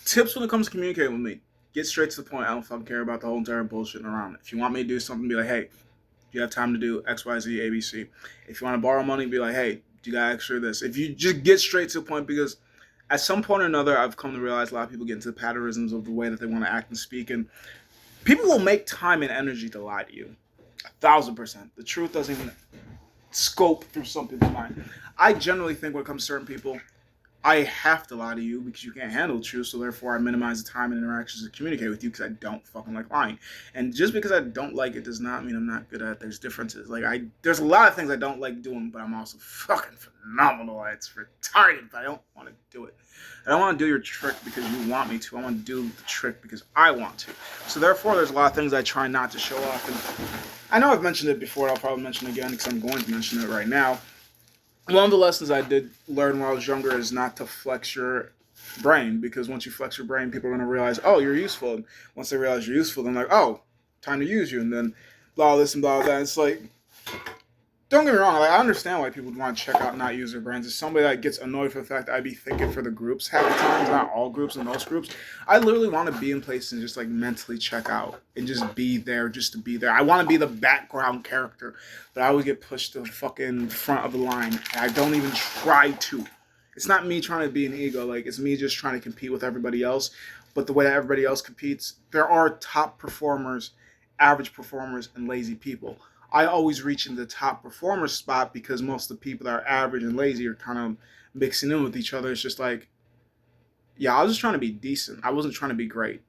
Tips when it comes to communicating with me. Get straight to the point. I don't fucking care about the whole entire bullshit around it. If you want me to do something, be like, hey, do you have time to do X, Y, Z, A, B, C? If you want to borrow money, be like, hey, do you got extra this? If you just get straight to the point, because at some point or another, I've come to realize a lot of people get into the patterisms of the way that they want to act and speak, and people will make time and energy to lie to you. 1,000%. The truth doesn't even scope through some people's mind. I generally think when it comes to certain people, I have to lie to you because you can't handle the truth, so therefore I minimize the time and interactions to communicate with you because I don't fucking like lying. And just because I don't like it does not mean I'm not good at it. There's differences. There's a lot of things I don't like doing, but I'm also fucking phenomenal at it. It's retarded, but I don't want to do it. I don't want to do your trick because you want me to. I want to do the trick because I want to. So therefore, there's a lot of things I try not to show off. And I know I've mentioned it before, and I'll probably mention it again because I'm going to mention it right now. One of the lessons I did learn when I was younger is not to flex your brain, because once you flex your brain, people are going to realize, oh, you're useful. And once they realize you're useful, then like, oh, time to use you. And then blah, this and blah, that. It's like, don't get me wrong. Like, I understand why people would want to check out, not use their brains. As somebody that gets annoyed for the fact that I be thinking for the groups half the times, not all groups and most groups. I literally want to be in places and just like mentally check out and just be there, just to be there. I want to be the background character, but I always get pushed to the fucking front of the line. And I don't even try to. It's not me trying to be an ego. Like, it's me just trying to compete with everybody else. But the way that everybody else competes, there are top performers, average performers, and lazy people. I always reach in the top performer spot because most of the people that are average and lazy are kind of mixing in with each other. It's just like, yeah, I was just trying to be decent. I wasn't trying to be great.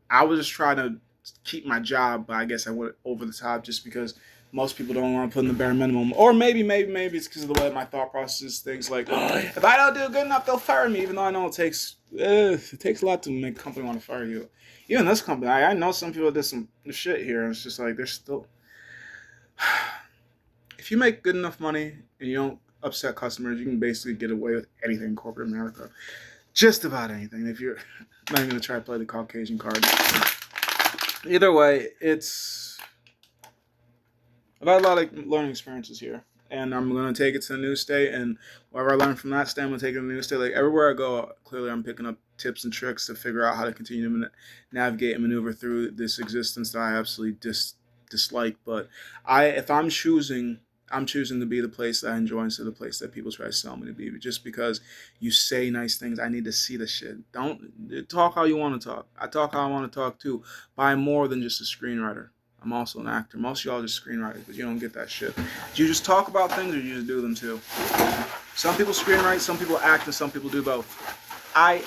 I was just trying to keep my job, but I guess I went over the top just because most people don't want to put in the bare minimum. Or maybe it's because of the way my thought process is. Things like, if I don't do good enough, they'll fire me, even though I know it takes a lot to make a company want to fire you. Even this company, I know some people did some shit here, and it's just like, they're still... If you make good enough money and you don't upset customers, you can basically get away with anything in corporate America. Just about anything. If you're not even going to try to play the Caucasian card. Either way, I've had a lot of learning experiences here. And I'm going to take it to the new state. And whatever I learn from that state, I'm going to take it to the new state. Like, everywhere I go, clearly I'm picking up tips and tricks to figure out how to continue to navigate and maneuver through this existence that I absolutely dislike. But if I'm choosing to be the place that I enjoy instead of the place that people try to sell me to be. Just because you say nice things, I need to see the shit. Don't talk how you want to talk. I talk how I want to talk too. But I'm more than just a screenwriter. I'm also an actor. Most of y'all are just screenwriters, but you don't get that shit. Do you just talk about things, or do you just do them too? Some people screenwrite, some people act, and some people do both. I